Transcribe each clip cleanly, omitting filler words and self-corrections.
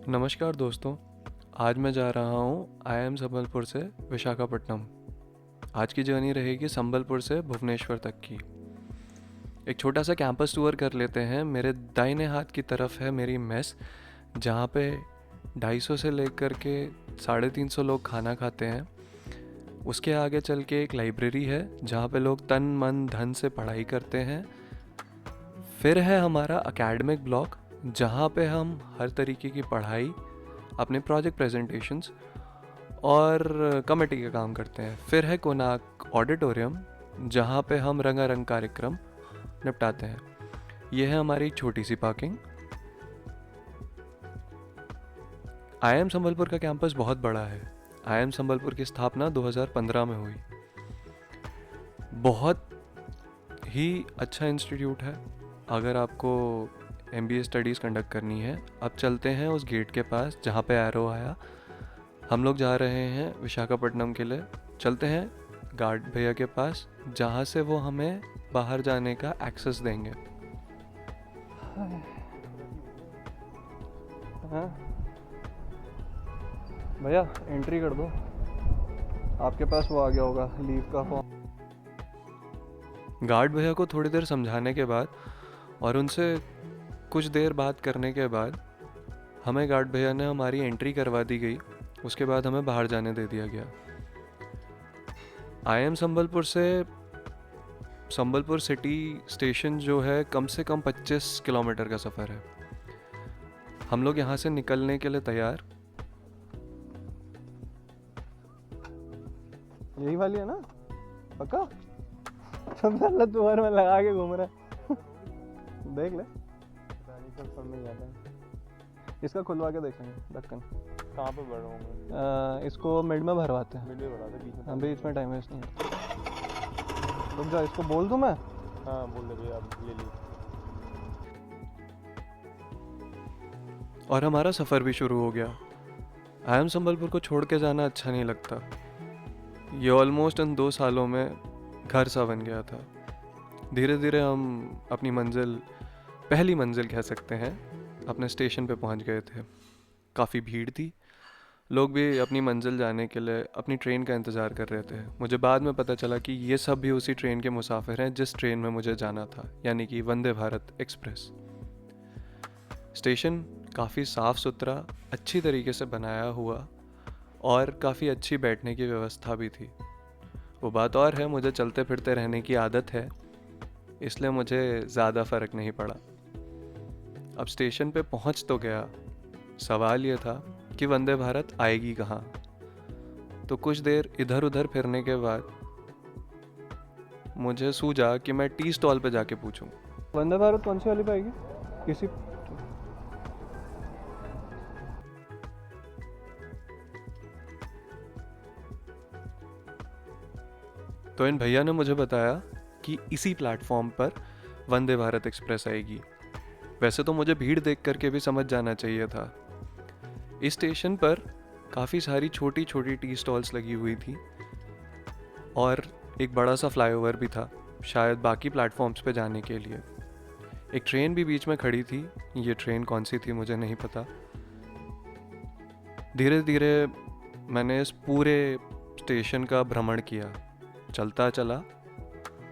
नमस्कार दोस्तों। आज मैं जा रहा हूँ IIM संबलपुर से विशाखापट्टनम। आज की जर्नी रहेगी संबलपुर से भुवनेश्वर तक की। एक छोटा सा कैंपस टूर कर लेते हैं। मेरे दाहिने हाथ की तरफ है मेरी मेस, जहाँ पे 250 से लेकर के 350 लोग खाना खाते हैं। उसके आगे चल के एक लाइब्रेरी है जहाँ पे लोग तन मन धन से पढ़ाई करते हैं। फिर है हमारा एकेडमिक ब्लॉक, जहाँ पे हम हर तरीके की पढ़ाई, अपने प्रोजेक्ट प्रेजेंटेशंस और कमेटी का काम करते हैं। फिर है कोणार्क ऑडिटोरियम, जहाँ पे हम रंगारंग कार्यक्रम निपटाते हैं। यह है हमारी छोटी सी पार्किंग। IIM संबलपुर का कैंपस बहुत बड़ा है। IIM संबलपुर की स्थापना 2015 में हुई। बहुत ही अच्छा इंस्टीट्यूट है। अगर आपको MBA स्टडीज़ कंडक्ट करनी है, अब चलते हैं उस गेट के पास जहाँ पे एरो आया। हम लोग जा रहे हैं विशाखापट्टनम के लिए। चलते हैं गार्ड भैया के पास, जहाँ से वो हमें बाहर जाने का एक्सेस देंगे। हाँ भैया, एंट्री कर दो। आपके पास वो आ गया होगा, लीव का फॉर्म। गार्ड भैया को थोड़ी देर समझाने के बाद और उनसे कुछ देर बात करने के बाद हमें गार्ड भैया ने हमारी एंट्री करवा दी गई। उसके बाद हमें बाहर जाने दे दिया गया। IIM संबलपुर से संबलपुर सिटी स्टेशन जो है कम से कम 25 किलोमीटर का सफ़र है। हम लोग यहाँ से निकलने के लिए तैयार। यही वाली है ना? पक्का? सब साला तुम्हारे में लगा के घूम रहा है। देख ले, सब में जाता है। इसका खुलवा के देखेंगे ढक्कन। कहाँ पे भर होंगे? इसको मिड में भरवाते हैं। मिड में भरा था, बीच में? अभी इसमें टाइम वेस्ट नहीं है। रुक जा, इसको बोल दूं मैं? हाँ बोल दे भैया, आप ले ली। और हमारा सफ़र भी शुरू हो गया। IIM संबलपुर को छोड़ के जाना अच्छा नहीं लगता। ये ऑलमोस्ट इन 2 सालों में घर सा बन गया था। धीरे धीरे हम अपनी मंजिल, पहली मंजिल कह सकते हैं, अपने स्टेशन पे पहुंच गए थे। काफ़ी भीड़ थी। लोग भी अपनी मंजिल जाने के लिए अपनी ट्रेन का इंतज़ार कर रहे थे। मुझे बाद में पता चला कि ये सब भी उसी ट्रेन के मुसाफिर हैं जिस ट्रेन में मुझे जाना था, यानी कि वंदे भारत एक्सप्रेस। स्टेशन काफ़ी साफ़ सुथरा, अच्छी तरीके से बनाया हुआ और काफ़ी अच्छी बैठने की व्यवस्था भी थी। वो बात और है, मुझे चलते फिरते रहने की आदत है, इसलिए मुझे ज़्यादा फ़र्क नहीं पड़ा। अब स्टेशन पे पहुंच तो गया। सवाल ये था कि वंदे भारत आएगी कहाँ। तो कुछ देर इधर उधर फिरने के बाद मुझे सूझा कि मैं टी स्टॉल पे जाके पूछूं, वंदे भारत कौन सी वाली पाएगी? किसी तो इन भैया ने मुझे बताया कि इसी प्लेटफॉर्म पर वंदे भारत एक्सप्रेस आएगी। वैसे तो मुझे भीड़ देख करके भी समझ जाना चाहिए था। इस स्टेशन पर काफ़ी सारी छोटी छोटी टी स्टॉल्स लगी हुई थी और एक बड़ा सा फ्लाईओवर भी था, शायद बाकी प्लेटफॉर्म्स पे जाने के लिए। एक ट्रेन भी बीच में खड़ी थी। ये ट्रेन कौन सी थी मुझे नहीं पता। धीरे धीरे मैंने इस पूरे स्टेशन का भ्रमण किया, चलता चला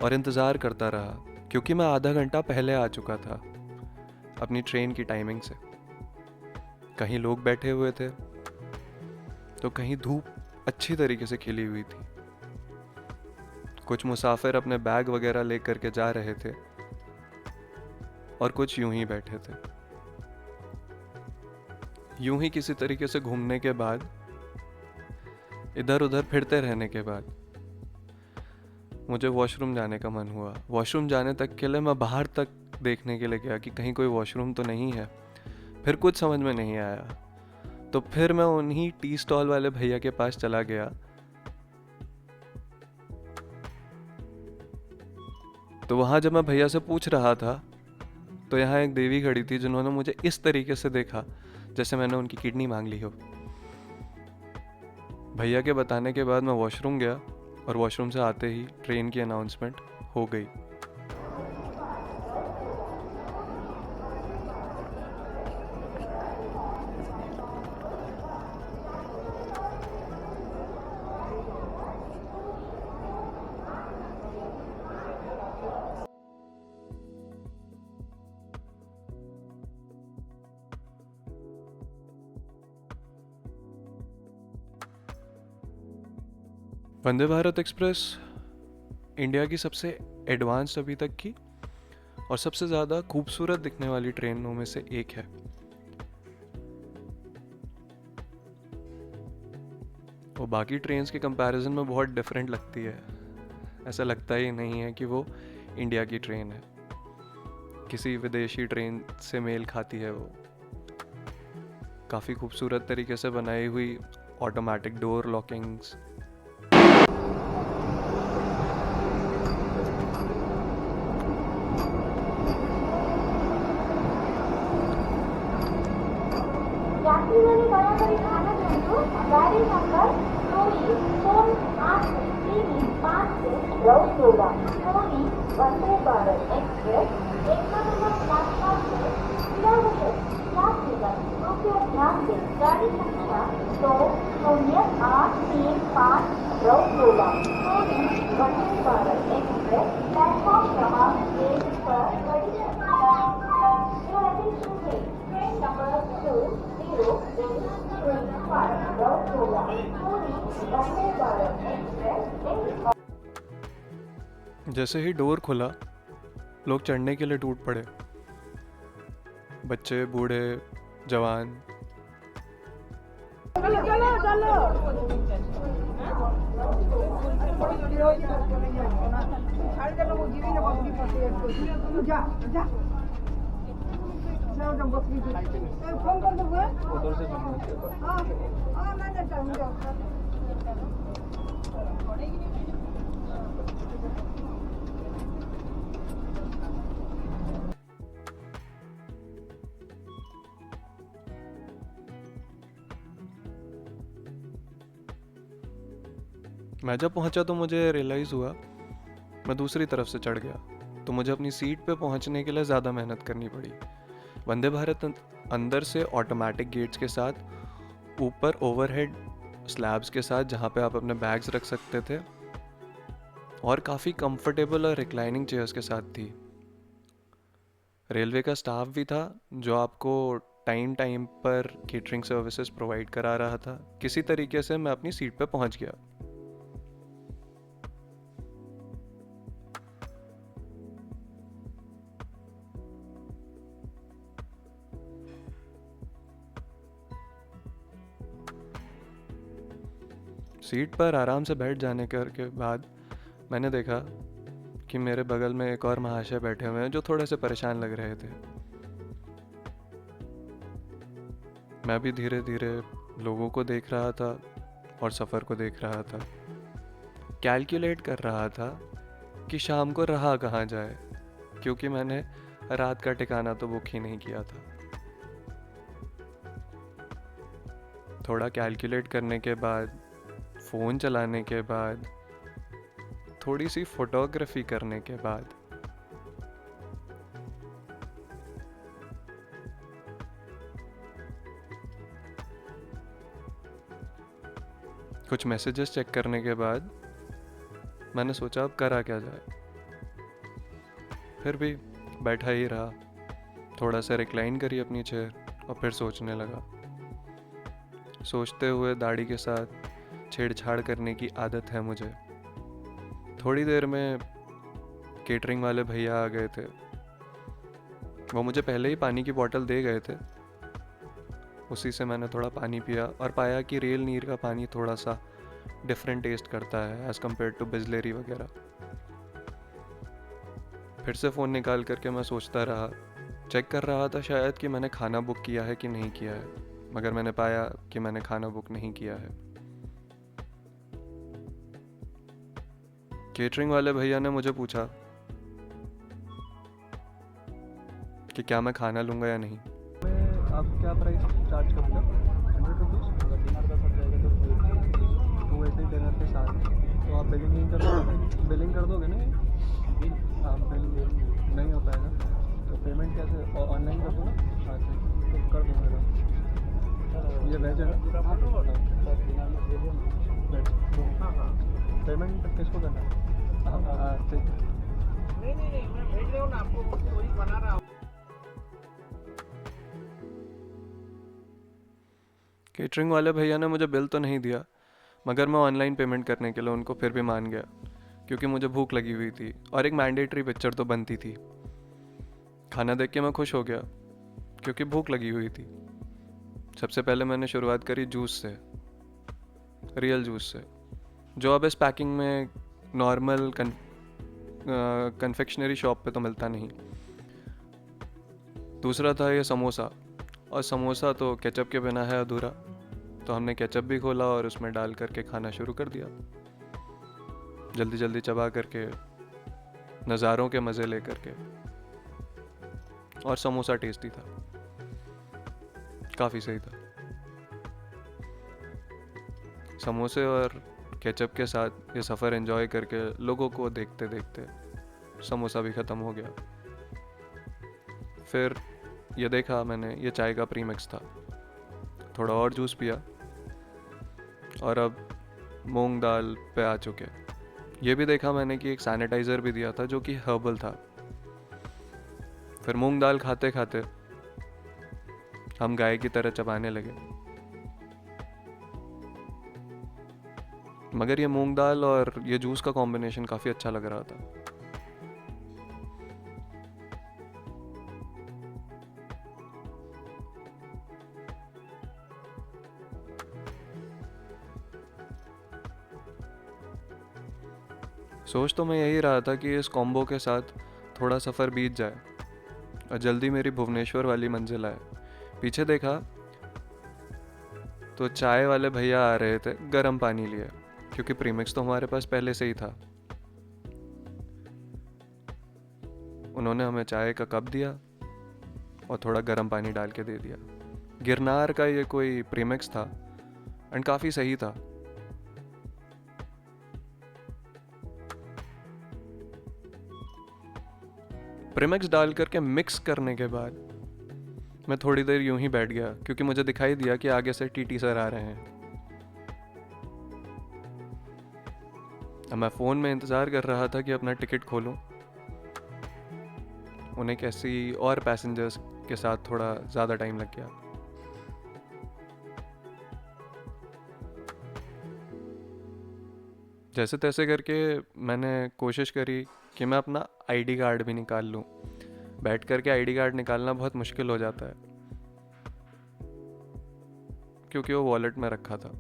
और इंतज़ार करता रहा, क्योंकि मैं आधा घंटा पहले आ चुका था अपनी ट्रेन की टाइमिंग से। कहीं लोग बैठे हुए थे तो कहीं धूप अच्छी तरीके से खिली हुई थी। कुछ मुसाफिर अपने बैग वगैरह ले करके जा रहे थे और कुछ यूं ही बैठे थे। यूं ही किसी तरीके से घूमने के बाद, इधर उधर फिरते रहने के बाद मुझे वॉशरूम जाने का मन हुआ। वॉशरूम जाने तक के लिए मैं बाहर तक देखने के लिए गया कि कहीं कोई वॉशरूम तो नहीं है। फिर कुछ समझ में नहीं आया, तो फिर मैं उन्हीं टी स्टॉल वाले भैया के पास चला गया। तो वहाँ जब मैं भैया से पूछ रहा था तो यहाँ एक देवी खड़ी थी जिन्होंने मुझे इस तरीके से देखा जैसे मैंने उनकी किडनी मांग ली हो। भैया के बताने के बाद मैं वॉशरूम गया और वॉशरूम से आते ही ट्रेन की अनाउंसमेंट हो गई। वंदे भारत एक्सप्रेस इंडिया की सबसे एडवांस्ड अभी तक की और सबसे ज़्यादा खूबसूरत दिखने वाली ट्रेनों में से एक है। वो बाकी ट्रेन्स के कंपैरिजन में बहुत डिफरेंट लगती है। ऐसा लगता ही नहीं है कि वो इंडिया की ट्रेन है, किसी विदेशी ट्रेन से मेल खाती है वो। काफ़ी खूबसूरत तरीके से बनाई हुई ऑटोमेटिक डोर लॉकिंग्स, यात्रीगण दया करी ध्यान दियंतु गाड़ी number 248335 रौसोला Puri Vande Bharat express 1 number platform से विरामशेष यात्रीगण कृपया ध्यान दें गाड़ी संख्या 20835 रौसोला पुरी वंदे भारत एक्सप्रेस प्लेटफॉर्म क्रमांक 1 पर खड़ी है। Your attention please. Train number 2035 Rautola, Puri, Vande Bharat Express is जैसे ही डोर खुला लोग चढ़ने के लिए टूट पड़े। बच्चे, बूढ़े, जवान। उधर से सुनना मैं जब पहुंचा तो मुझे रियलाइज़ हुआ मैं दूसरी तरफ से चढ़ गया, तो मुझे अपनी सीट पे पहुंचने के लिए ज़्यादा मेहनत करनी पड़ी। वंदे भारत अंदर से ऑटोमेटिक गेट्स के साथ, ऊपर ओवरहेड स्लैब्स के साथ जहाँ पे आप अपने बैग्स रख सकते थे, और काफ़ी कंफर्टेबल और रिक्लाइनिंग चेयर्स के साथ थी। रेलवे का स्टाफ भी था जो आपको टाइम टाइम पर केटरिंग सर्विसेज प्रोवाइड करा रहा था। किसी तरीके से मैं अपनी सीट पे पहुंच गया। सीट पर आराम से बैठ जाने के बाद मैंने देखा कि मेरे बगल में एक और महाशय बैठे हुए हैं जो थोड़े से परेशान लग रहे थे। मैं भी धीरे धीरे लोगों को देख रहा था और सफ़र को देख रहा था। कैलकुलेट कर रहा था कि शाम को रहा कहाँ जाए, क्योंकि मैंने रात का ठिकाना तो बुक ही नहीं किया था। थोड़ा कैलकुलेट करने के बाद, फ़ोन चलाने के बाद, थोड़ी सी फोटोग्राफी करने के बाद कुछ मैसेजेस चेक करने के बाद मैंने सोचा अब करा क्या जाए। फिर भी बैठा ही रहा, थोड़ा सा रिक्लाइन करी अपनी चेयर और फिर सोचने लगा। सोचते हुए दाढ़ी के साथ छेड़छाड़ करने की आदत है मुझे। थोड़ी देर में केटरिंग वाले भैया आ गए थे। वो मुझे पहले ही पानी की बोतल दे गए थे। उसी से मैंने थोड़ा पानी पिया और पाया कि रेल नीर का पानी थोड़ा सा डिफरेंट टेस्ट करता है एज़ कम्पेयर टू बिस्लेरी वगैरह। फिर से फ़ोन निकाल करके मैं सोचता रहा, चेक कर रहा था शायद कि मैंने खाना बुक किया है कि नहीं किया है, मगर मैंने पाया कि मैंने खाना बुक नहीं किया है। केटरिंग वाले भैया ने मुझे पूछा कि क्या मैं खाना लूँगा या नहीं। आप क्या प्राइस चार्ज करोगे? 100 रुपीज़। अगर डिनर का सब जाएगा तो 280 डिनर के साथ। तो आप बिलिंग नहीं कर दोगे? बिलिंग कर दोगे ना? हाँ, बिल नहीं हो पाएगा तो पेमेंट कैसे? ऑनलाइन कर दो ना। हाँ ठीक, तो कर दो मेरा। ये वेज है ना? वेज। पेमेंट किसको करना है? हाँ ठीक है। नहीं मैं भेज रहा हूँ ना आपको, वही बना रहा हूँ। केटरिंग वाले भैया ने मुझे बिल तो नहीं दिया, मगर मैं ऑनलाइन पेमेंट करने के लिए उनको फिर भी मान गया, क्योंकि मुझे भूख लगी हुई थी और एक मैंडेटरी पिक्चर तो बनती थी। खाना देख के मैं खुश हो गया क्योंकि भूख लगी हुई थी। सबसे पहले मैंने शुरुआत करी जूस से, रियल जूस से, जो अब इस पैकिंग में नॉर्मल कन्फेक्शनरी शॉप पे तो मिलता नहीं। दूसरा था ये समोसा, और समोसा तो केचप के बिना है अधूरा, तो हमने केचप भी खोला और उसमें डाल करके खाना शुरू कर दिया, जल्दी जल्दी चबा करके, नज़ारों के मज़े ले करके। और समोसा टेस्टी था, काफ़ी सही था। समोसे और केचप के साथ ये सफ़र एंजॉय करके लोगों को देखते देखते समोसा भी ख़त्म हो गया। फिर ये देखा मैंने, ये चाय का प्रीमिक्स था। थोड़ा और जूस पिया और अब मूंग दाल पे आ चुके। ये भी देखा मैंने कि एक सैनिटाइज़र भी दिया था जो कि हर्बल था। फिर मूंग दाल खाते खाते हम गाय की तरह चबाने लगे। मगर ये मूंग दाल और ये जूस का कॉम्बिनेशन काफ़ी अच्छा लग रहा था। सोच तो मैं यही रहा था कि इस कॉम्बो के साथ थोड़ा सफ़र बीत जाए और जल्दी मेरी भुवनेश्वर वाली मंजिल आए। पीछे देखा तो चाय वाले भैया आ रहे थे गर्म पानी लिए, क्योंकि प्रीमिक्स तो हमारे पास पहले से ही था। उन्होंने हमें चाय का कप दिया और थोड़ा गर्म पानी डाल के दे दिया। गिरनार का ये कोई प्रीमिक्स था एंड काफ़ी सही था। प्रीमिक्स डाल करके मिक्स करने के बाद मैं थोड़ी देर यूं ही बैठ गया, क्योंकि मुझे दिखाई दिया कि आगे से टीटी सर आ रहे हैं। अब मैं फ़ोन में इंतज़ार कर रहा था कि अपना टिकट खोलूं। उन्हें कैसी और पैसेंजर्स के साथ थोड़ा ज़्यादा टाइम लग गया। जैसे तैसे करके मैंने कोशिश करी कि मैं अपना आईडी कार्ड भी निकाल लूं। बैठ करके आईडी कार्ड निकालना बहुत मुश्किल हो जाता है, क्योंकि वो वॉलेट में रखा था।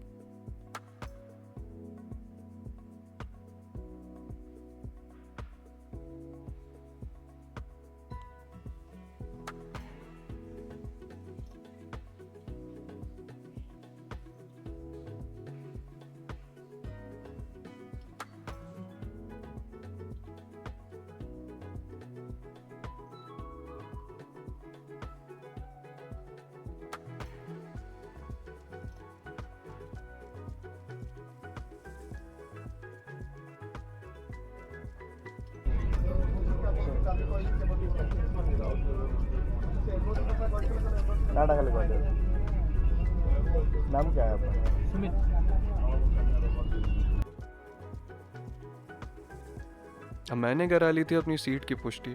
टाटा हेलीकॉप्टर। नाम क्या है आपका? सुमित। अब मैंने करा ली थी अपनी सीट की पुष्टि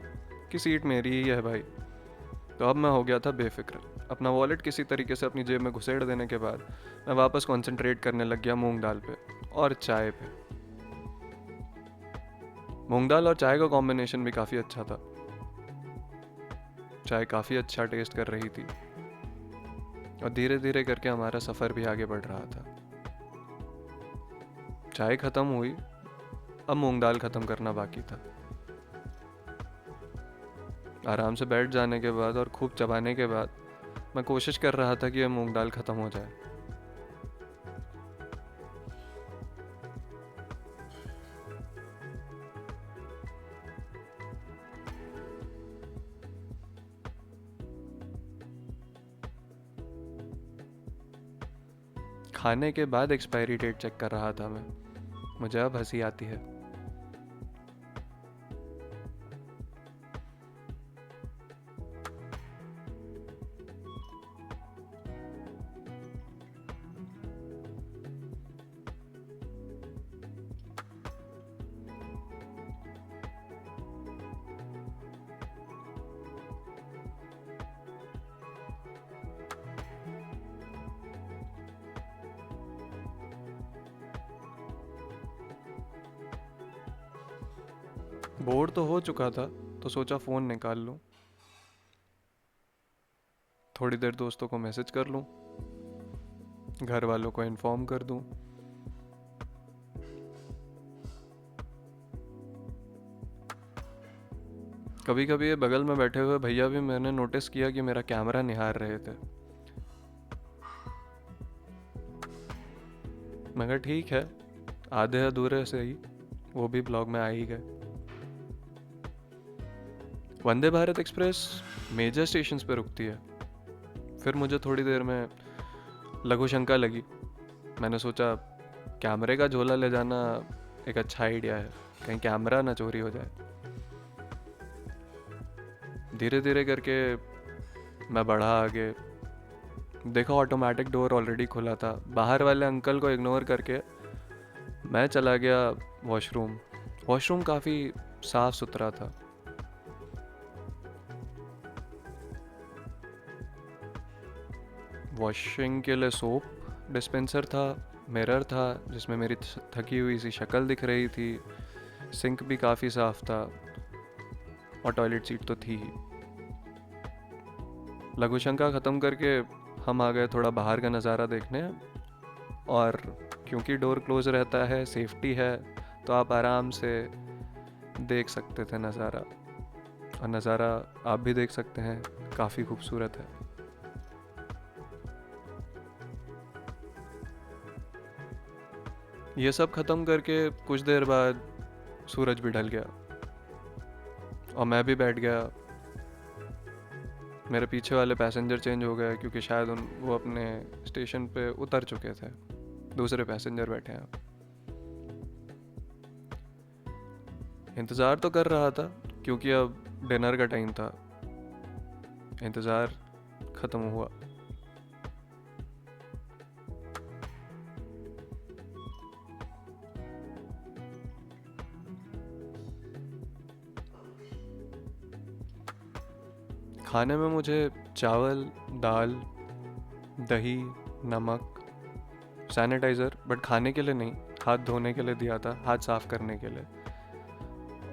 कि सीट मेरी ही है भाई, तो अब मैं हो गया था बेफिक्र। अपना वॉलेट किसी तरीके से अपनी जेब में घुसेड़ देने के बाद मैं वापस कंसंट्रेट करने लग गया मूंग दाल पे और चाय पे। मूंग दाल और चाय का कॉम्बिनेशन भी काफ़ी अच्छा था। चाय काफ़ी अच्छा टेस्ट कर रही थी और धीरे धीरे करके हमारा सफ़र भी आगे बढ़ रहा था। चाय ख़त्म हुई, अब मूंग दाल ख़त्म करना बाकी था। आराम से बैठ जाने के बाद और खूब चबाने के बाद मैं कोशिश कर रहा था कि यह मूंग दाल ख़त्म हो जाए। खाने के बाद एक्सपायरी डेट चेक कर रहा था मैं। मुझे अब हंसी आती है। बोर तो हो चुका था तो सोचा फ़ोन निकाल लूँ, थोड़ी देर दोस्तों को मैसेज कर लूँ, घर वालों को इन्फॉर्म कर दूँ। कभी कभी ये बगल में बैठे हुए भैया भी मैंने नोटिस किया कि मेरा कैमरा निहार रहे थे। मगर ठीक है, आधे अधूरे से ही वो भी ब्लॉग में आ ही गए। Vande Bharat express major stations पे रुकती है। फिर मुझे थोड़ी देर में लघु शंका लगी। मैंने सोचा कैमरे का झोला ले जाना एक अच्छा आइडिया है, कहीं कैमरा ना चोरी हो जाए। धीरे धीरे करके मैं बढ़ा आगे, देखा ऑटोमेटिक डोर ऑलरेडी खुला था। बाहर वाले अंकल को इग्नोर करके मैं चला गया वॉशरूम। वॉशरूम काफ़ी साफ सुथरा था। वॉशिंग के लिए सोप डिस्पेंसर था, मिरर था जिसमें मेरी थकी हुई सी शक्ल दिख रही थी, सिंक भी काफ़ी साफ था और टॉयलेट सीट तो थी ही। लघु शंका ख़त्म करके हम आ गए थोड़ा बाहर का नज़ारा देखने। और क्योंकि डोर क्लोज रहता है, सेफ्टी है, तो आप आराम से देख सकते थे नज़ारा। और नज़ारा आप भी देख सकते हैं, काफ़ी खूबसूरत है। ये सब ख़त्म करके कुछ देर बाद सूरज भी ढल गया और मैं भी बैठ गया। मेरे पीछे वाले पैसेंजर चेंज हो गए क्योंकि शायद वो अपने स्टेशन पे उतर चुके थे, दूसरे पैसेंजर बैठे हैं। इंतज़ार तो कर रहा था क्योंकि अब डिनर का टाइम था। इंतज़ार ख़त्म हुआ। खाने में मुझे चावल, दाल, दही, नमक, सैनिटाइज़र, बट खाने के लिए नहीं, हाथ धोने के लिए दिया था, हाथ साफ करने के लिए।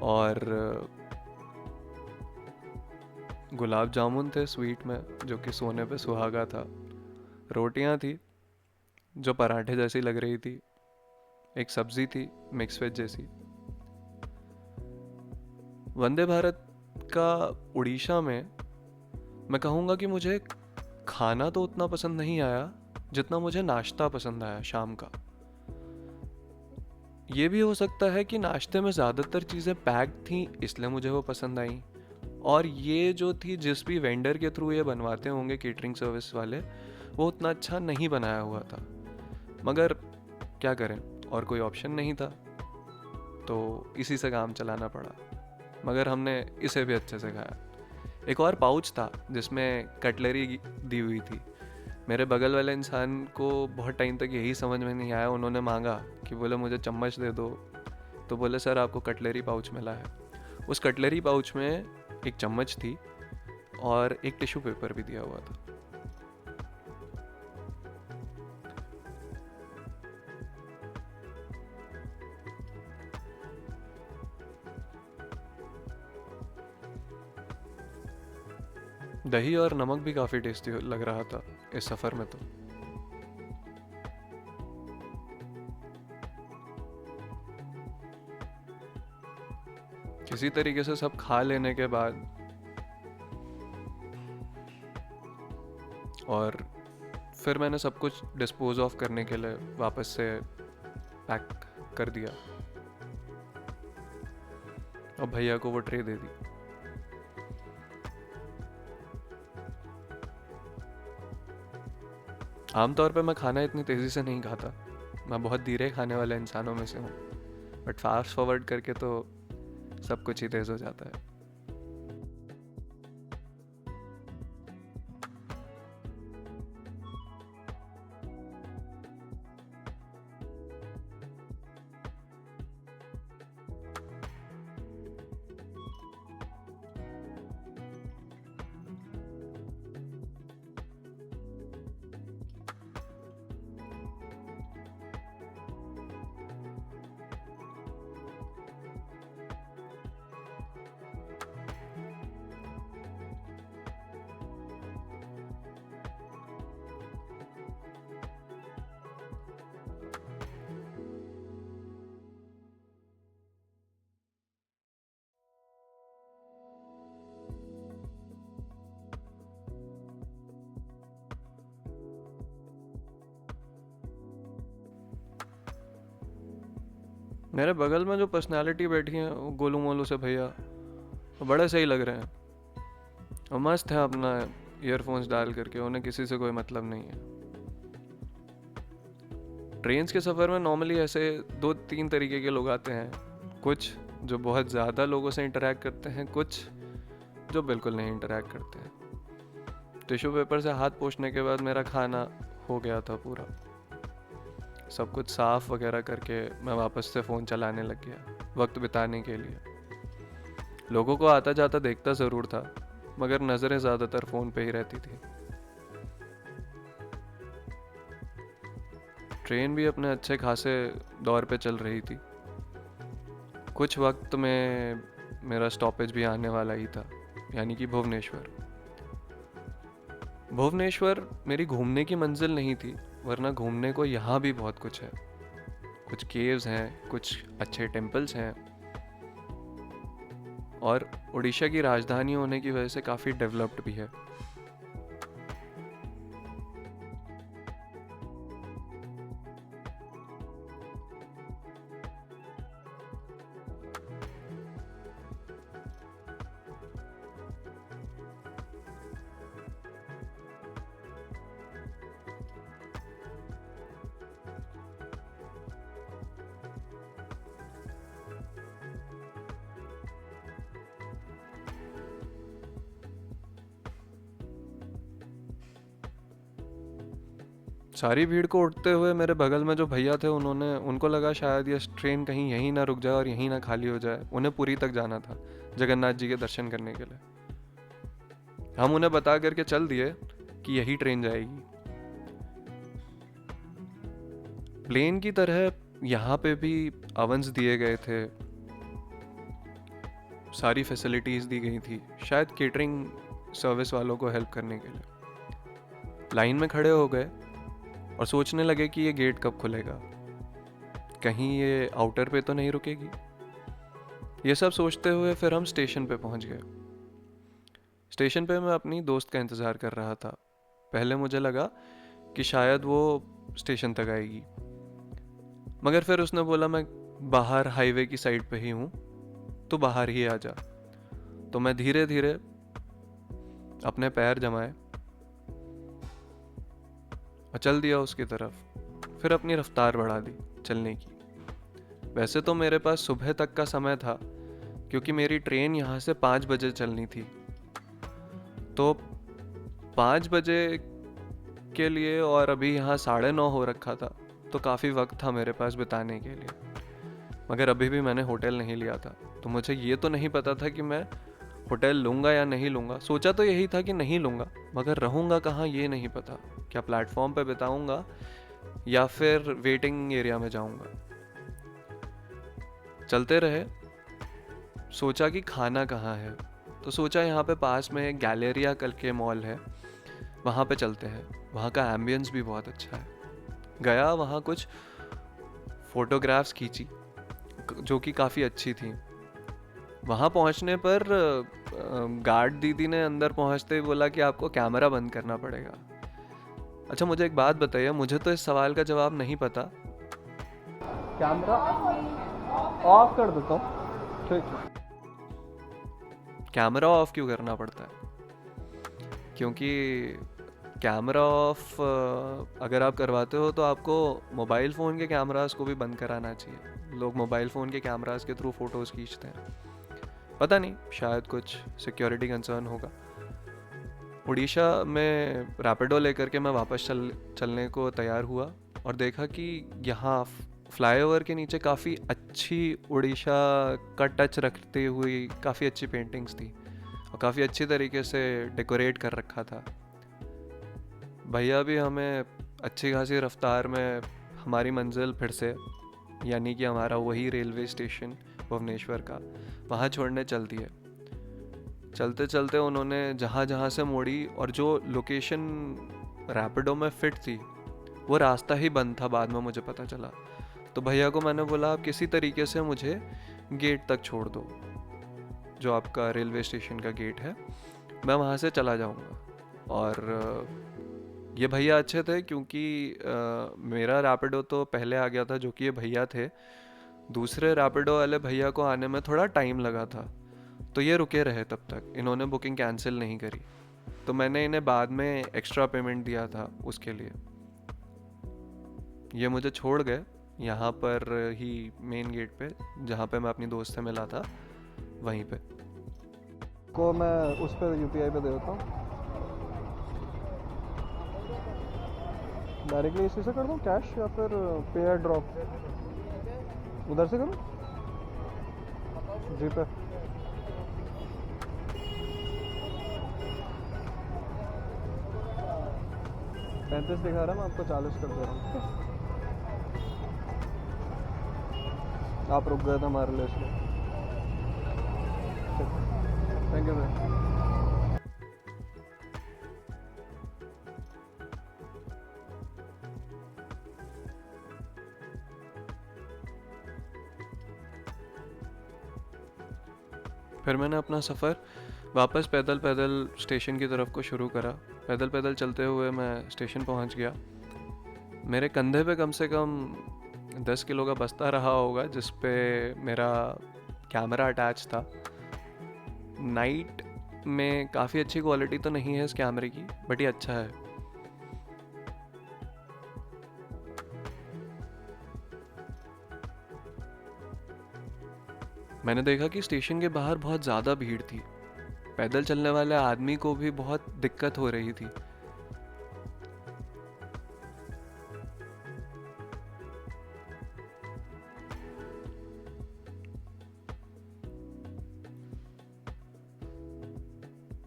और गुलाब जामुन थे स्वीट में, जो कि सोने पे सुहागा था। रोटियां थी जो पराठे जैसी लग रही थी। एक सब्जी थी मिक्स वेज जैसी। वंदे भारत का उड़ीसा में मैं कहूँगा कि मुझे खाना तो उतना पसंद नहीं आया जितना मुझे नाश्ता पसंद आया शाम का। ये भी हो सकता है कि नाश्ते में ज़्यादातर चीज़ें पैक्ड थी इसलिए मुझे वो पसंद आई, और ये जो थी जिस भी वेंडर के थ्रू ये बनवाते होंगे केटरिंग सर्विस वाले, वो उतना अच्छा नहीं बनाया हुआ था। मगर क्या करें, और कोई ऑप्शन नहीं था, तो इसी से काम चलाना पड़ा। मगर हमने इसे भी अच्छे से खाया। एक और पाउच था जिसमें कटलरी दी हुई थी। मेरे बगल वाले इंसान को बहुत टाइम तक यही समझ में नहीं आया। उन्होंने मांगा कि बोले मुझे चम्मच दे दो, तो बोले सर आपको कटलरी पाउच मिला है। उस कटलरी पाउच में एक चम्मच थी और एक टिश्यू पेपर भी दिया हुआ था। दही और नमक भी काफ़ी टेस्टी लग रहा था इस सफ़र में। तो किसी तरीके से सब खा लेने के बाद और फिर मैंने सब कुछ डिस्पोज ऑफ करने के लिए वापस से पैक कर दिया और भैया को वो ट्रे दे दी। आमतौर पे मैं खाना इतनी तेज़ी से नहीं खाता, मैं बहुत धीरे खाने वाले इंसानों में से हूँ, बट फास्ट फॉरवर्ड करके तो सब कुछ ही तेज़ हो जाता है। मेरे बगल में जो पर्सनालिटी बैठी है वो गोलू मोलू से भैया, वो बड़े सही लग रहे हैं और मस्त है अपना ईयरफोन्स डाल करके, उन्हें किसी से कोई मतलब नहीं है। ट्रेन्स के सफ़र में नॉर्मली ऐसे 2-3 तरीके के लोग आते हैं, कुछ जो बहुत ज़्यादा लोगों से इंटरेक्ट करते हैं, कुछ जो बिल्कुल नहीं इंटरेक्ट करते हैं। टिश्यू पेपर से हाथ पोंछने के बाद मेरा खाना हो गया था पूरा, सब कुछ साफ वगैरह करके मैं वापस से फ़ोन चलाने लग गया वक्त बिताने के लिए। लोगों को आता जाता देखता ज़रूर था, मगर नज़रें ज़्यादातर फ़ोन पे ही रहती थी। ट्रेन भी अपने अच्छे खासे दौर पे चल रही थी। कुछ वक्त में मेरा स्टॉपेज भी आने वाला ही था, यानी कि भुवनेश्वर। भुवनेश्वर मेरी घूमने की मंजिल नहीं थी, वरना घूमने को यहाँ भी बहुत कुछ है। कुछ केव्स हैं, कुछ अच्छे टेम्पल्स हैं, और उड़ीसा की राजधानी होने की वजह से काफ़ी डेवलप्ड भी है। सारी भीड़ को उठते हुए मेरे बगल में जो भैया थे, उनको लगा शायद ये ट्रेन कहीं यहीं ना रुक जाए और यहीं ना खाली हो जाए। उन्हें पुरी तक जाना था जगन्नाथ जी के दर्शन करने के लिए। हम उन्हें बता करके चल दिए कि यही ट्रेन जाएगी। प्लेन की तरह यहाँ पे भी अवंस दिए गए थे, सारी फैसिलिटीज़ दी गई थी, शायद केटरिंग सर्विस वालों को हेल्प करने के लिए। लाइन में खड़े हो गए और सोचने लगे कि ये गेट कब खुलेगा, कहीं ये आउटर पे तो नहीं रुकेगी। ये सब सोचते हुए फिर हम स्टेशन पे पहुंच गए। स्टेशन पे मैं अपनी दोस्त का इंतज़ार कर रहा था। पहले मुझे लगा कि शायद वो स्टेशन तक आएगी, मगर फिर उसने बोला मैं बाहर हाईवे की साइड पे ही हूँ, तो बाहर ही आ जा। तो मैं धीरे धीरे अपने पैर जमाए और चल दिया उसकी तरफ। फिर अपनी रफ्तार बढ़ा दी चलने की। वैसे तो मेरे पास सुबह तक का समय था, क्योंकि मेरी ट्रेन यहाँ से 5 बजे चलनी थी, तो 5 बजे के लिए, और अभी यहाँ 9:30 हो रखा था, तो काफ़ी वक्त था मेरे पास बिताने के लिए। मगर अभी भी मैंने होटल नहीं लिया था, तो मुझे ये तो नहीं पता था कि मैं होटल लूँगा या नहीं लूँगा। सोचा तो यही था कि नहीं लूँगा, मगर रहूँगा कहाँ ये नहीं पता। क्या प्लेटफॉर्म पे बिताऊँगा या फिर वेटिंग एरिया में जाऊँगा। चलते रहे, सोचा कि खाना कहाँ है, तो सोचा यहाँ पे पास में एक गैलेरिया करके मॉल है, वहाँ पे चलते हैं। वहाँ का एम्बियंस भी बहुत अच्छा है। गया वहाँ, कुछ फोटोग्राफ्स खींची जो कि काफ़ी अच्छी थी। वहाँ पहुँचने पर गार्ड दीदी ने अंदर पहुँचते ही बोला कि आपको कैमरा बंद करना पड़ेगा। अच्छा, मुझे एक बात बताइए, मुझे तो इस सवाल का जवाब नहीं पता। कैमरा ऑफ कर देता हूँ। ठीक है। कैमरा ऑफ क्यों करना पड़ता है? क्योंकि कैमरा ऑफ अगर आप करवाते हो तो आपको मोबाइल फ़ोन के कैमरास को भी बंद कराना चाहिए। लोग मोबाइल फ़ोन के कैमरास के थ्रू फ़ोटोज़ खींचते हैं। पता नहीं, शायद कुछ सिक्योरिटी कंसर्न होगा। उड़ीसा में रैपिडो लेकर के मैं वापस चलने को तैयार हुआ और देखा कि यहाँ फ्लाईओवर के नीचे काफ़ी अच्छी उड़ीसा का टच रखते हुई काफ़ी अच्छी पेंटिंग्स थी और काफ़ी अच्छी तरीके से डेकोरेट कर रखा था। भैया भी हमें अच्छी खासी रफ्तार में हमारी मंजिल फिर से, यानी कि हमारा वही रेलवे स्टेशन भुवनेश्वर का, वहाँ छोड़ने चल दिए। चलते चलते उन्होंने जहाँ जहाँ से मोड़ी, और जो लोकेशन रैपिडो में फिट थी वो रास्ता ही बंद था, बाद में मुझे पता चला। तो भैया को मैंने बोला आप किसी तरीके से मुझे गेट तक छोड़ दो, जो आपका रेलवे स्टेशन का गेट है, मैं वहाँ से चला जाऊँगा। और ये भैया अच्छे थे, क्योंकि मेरा रैपिडो तो पहले आ गया था, जो कि ये भैया थे दूसरे रैपिडो वाले भैया को आने में थोड़ा टाइम लगा था, तो ये रुके रहे तब तक, इन्होंने बुकिंग कैंसिल नहीं करी। तो मैंने इन्हें बाद में एक्स्ट्रा पेमेंट दिया था उसके लिए। ये मुझे छोड़ गए यहाँ पर ही मेन गेट पे, जहाँ पे मैं अपनी दोस्त से मिला था, वहीं पे। को मैं उस पर यूपीआई पे दे देता हूँ। डायरेक्टली इसी से कर दूँ कैश या फिर पे या ड्रॉप? उधर से करूँ? जी पे। पैंतीस दिखा रहा है, मैं आपको 40 कर दे रहा हूँ। आप रुक गए थे हमारे लिए इसलिए। Thank you sir. फिर मैंने अपना सफ़र वापस पैदल पैदल स्टेशन की तरफ को शुरू करा। पैदल पैदल चलते हुए मैं स्टेशन पहुंच गया। मेरे कंधे पे कम से कम 10 किलो का बस्ता रहा होगा, जिस पे मेरा कैमरा अटैच था। नाइट में काफ़ी अच्छी क्वालिटी तो नहीं है इस कैमरे की, बट ये अच्छा है। मैंने देखा कि स्टेशन के बाहर बहुत ज़्यादा भीड़ थी। पैदल चलने वाले आदमी को भी बहुत दिक्कत हो रही थी।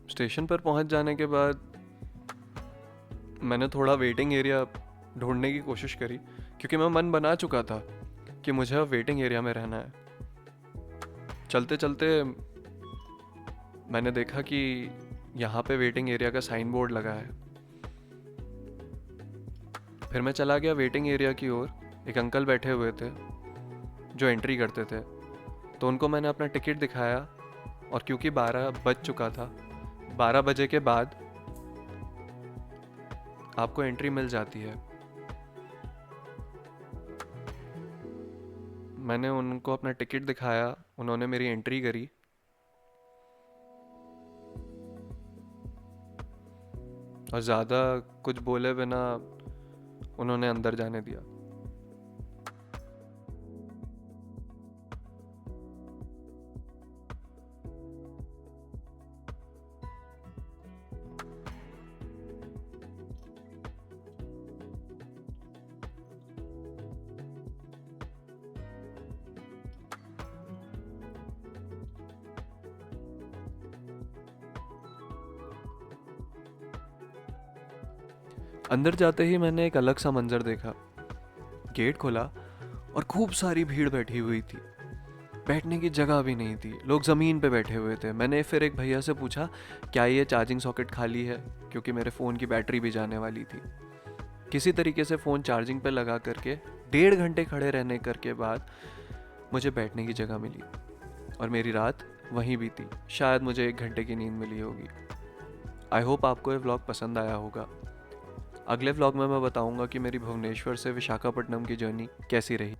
स्टेशन पर पहुंच जाने के बाद मैंने थोड़ा वेटिंग एरिया ढूंढने की कोशिश करी, क्योंकि मैं मन बना चुका था कि मुझे अब वेटिंग एरिया में रहना है। चलते चलते मैंने देखा कि यहाँ पे वेटिंग एरिया का साइन बोर्ड लगा है। फिर मैं चला गया वेटिंग एरिया की ओर। एक अंकल बैठे हुए थे जो एंट्री करते थे, तो उनको मैंने अपना टिकट दिखाया, और क्योंकि 12 बज चुका था, 12 बजे के बाद आपको एंट्री मिल जाती है। मैंने उनको अपना टिकट दिखाया, उन्होंने मेरी एंट्री करी, और ज़्यादा कुछ बोले बिना उन्होंने अंदर जाने दिया। अंदर जाते ही मैंने एक अलग सा मंजर देखा। गेट खोला और खूब सारी भीड़ बैठी हुई थी। बैठने की जगह भी नहीं थी, लोग ज़मीन पे बैठे हुए थे। मैंने फिर एक भैया से पूछा, क्या ये चार्जिंग सॉकेट खाली है, क्योंकि मेरे फ़ोन की बैटरी भी जाने वाली थी। किसी तरीके से फ़ोन चार्जिंग पे लगा करके 1.5 घंटे खड़े रहने करके बाद मुझे बैठने की जगह मिली, और मेरी रात वहीं बीती। शायद मुझे 1 घंटे की नींद मिली होगी। आई होप आपको ये व्लॉग पसंद आया होगा। अगले व्लॉग में मैं बताऊंगा कि मेरी भुवनेश्वर से विशाखापट्टनम की जर्नी कैसी रही।